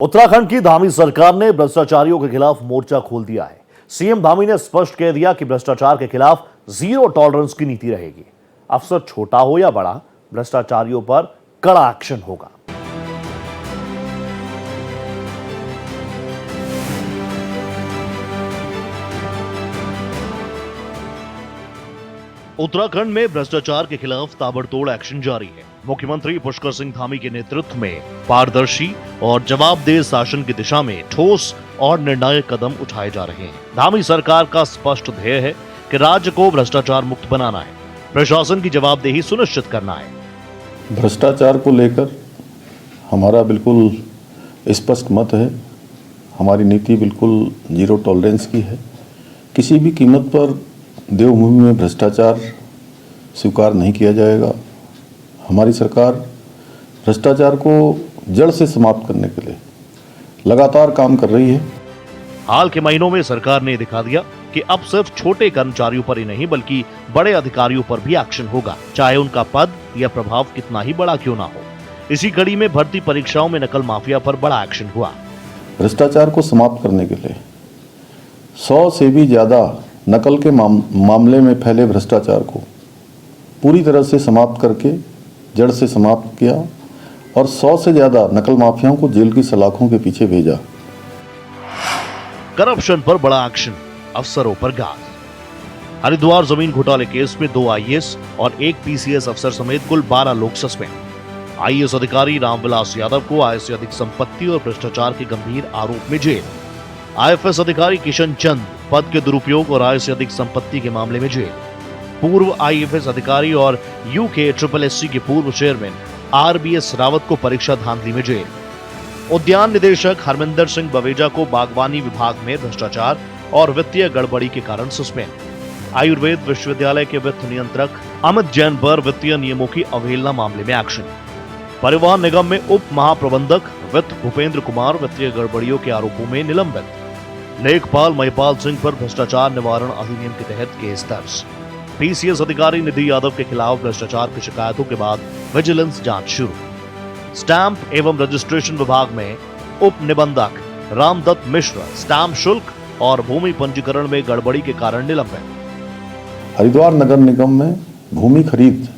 उत्तराखंड की धामी सरकार ने भ्रष्टाचारियों के खिलाफ मोर्चा खोल दिया है। सीएम धामी ने स्पष्ट कह दिया कि भ्रष्टाचार के खिलाफ जीरो टॉलरेंस की नीति रहेगी। अफसर छोटा हो या बड़ा, भ्रष्टाचारियों पर कड़ा एक्शन होगा। उत्तराखंड में भ्रष्टाचार के खिलाफ ताबड़तोड़ एक्शन जारी है। मुख्यमंत्री पुष्कर सिंह धामी के नेतृत्व में पारदर्शी और जवाबदेह शासन की दिशा में ठोस और निर्णायक कदम उठाए जा रहे हैं। धामी सरकार का स्पष्ट ध्येय है कि राज्य को भ्रष्टाचार मुक्त बनाना है, प्रशासन की जवाबदेही सुनिश्चित करना है। भ्रष्टाचार को लेकर हमारा बिल्कुल स्पष्ट मत है। हमारी नीति बिल्कुल जीरो टॉलरेंस की है। किसी भी कीमत पर देवभूमि में भ्रष्टाचार स्वीकार नहीं किया जाएगा। हमारी सरकार भ्रष्टाचार को जड़ से समाप्त करने के लिए लगातार काम कर रही है। हाल के महीनों में सरकार ने दिखा दिया कि अब सिर्फ छोटे कर्मचारियों पर ही नहीं बल्कि बड़े अधिकारियों पर भी एक्शन होगा, चाहे उनका पद या प्रभाव कितना ही बड़ा क्यों ना हो। इसी कड़ी में भर्ती परीक्षाओं में नकल माफिया पर बड़ा एक्शन हुआ। भ्रष्टाचार को समाप्त करने के लिए 100 से भी ज्यादा नकल के मामले में फैले भ्रष्टाचार को पूरी तरह से समाप्त करके जड़ से समाप्त किया और 100 से ज्यादा नकल माफियाओं को जेल की सलाखों के पीछे भेजा। करप्शन पर बड़ा एक्शन, अफसरों पर गाज। हरिद्वार जमीन घोटाले केस में 2 आईएएस और 1 पीसीएस अफसर समेत कुल 12 लोग सस्पेंड। आईएएस अधिकारी रामविलास यादव को आय से अधिक संपत्ति और भ्रष्टाचार के गंभीर आरोप में जेल। आईएफएस अधिकारी किशन चंद पद के दुरुपयोग और आय से अधिक संपत्ति के मामले में जेल। पूर्व आईएफएस अधिकारी और यूके SSSC के पूर्व चेयरमैन आरबीएस रावत को परीक्षा धांधली में जेल। उद्यान निदेशक हरमिंदर सिंह बवेजा को बागवानी विभाग में भ्रष्टाचार और वित्तीय गड़बड़ी के कारण सस्पेंड। आयुर्वेद विश्वविद्यालय के वित्त नियंत्रक अमित जैन पर वित्तीय नियमों की अवहेलना मामले में एक्शन। परिवहन निगम में उप महाप्रबंधक वित्त भूपेंद्र कुमार वित्तीय गड़बड़ियों के आरोपों में निलंबित। लेखपाल महिपाल सिंह पर भ्रष्टाचार निवारण अधिनियम के तहत केस दर्ज। पीसीएस अधिकारी निधि यादव के खिलाफ भ्रष्टाचार की शिकायतों के बाद विजिलेंस जांच शुरू। स्टैंप एवं रजिस्ट्रेशन विभाग में उप निबंधक रामदत्त मिश्र स्टैंप शुल्क और भूमि पंजीकरण में गड़बड़ी के कारण निलंबित। हरिद्वार नगर निगम में भूमि खरीद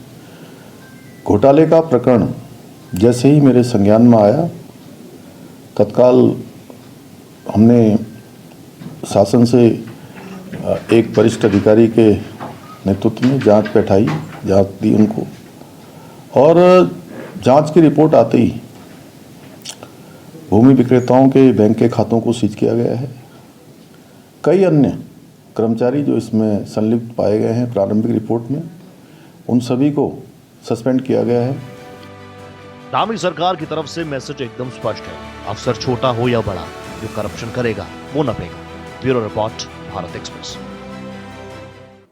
घोटाले का प्रकरण जैसे ही मेरे संज्ञान में आया, तत्काल हमने शासन से एक वरिष्ठ अधिकारी के नेतृत्व में जांच बैठाई, जांच दी उनको, और जांच की रिपोर्ट आते ही भूमि विक्रेताओं के बैंक के खातों को सीज किया गया है। कई अन्य कर्मचारी जो इसमें संलिप्त पाए गए हैं प्रारंभिक रिपोर्ट में, उन सभी को सस्पेंड किया गया है। धामी सरकार की तरफ से मैसेज एकदम स्पष्ट है, अफसर छोटा हो या बड़ा, जो करप्शन करेगा वो नपेगा। Bureau report, Bharat express.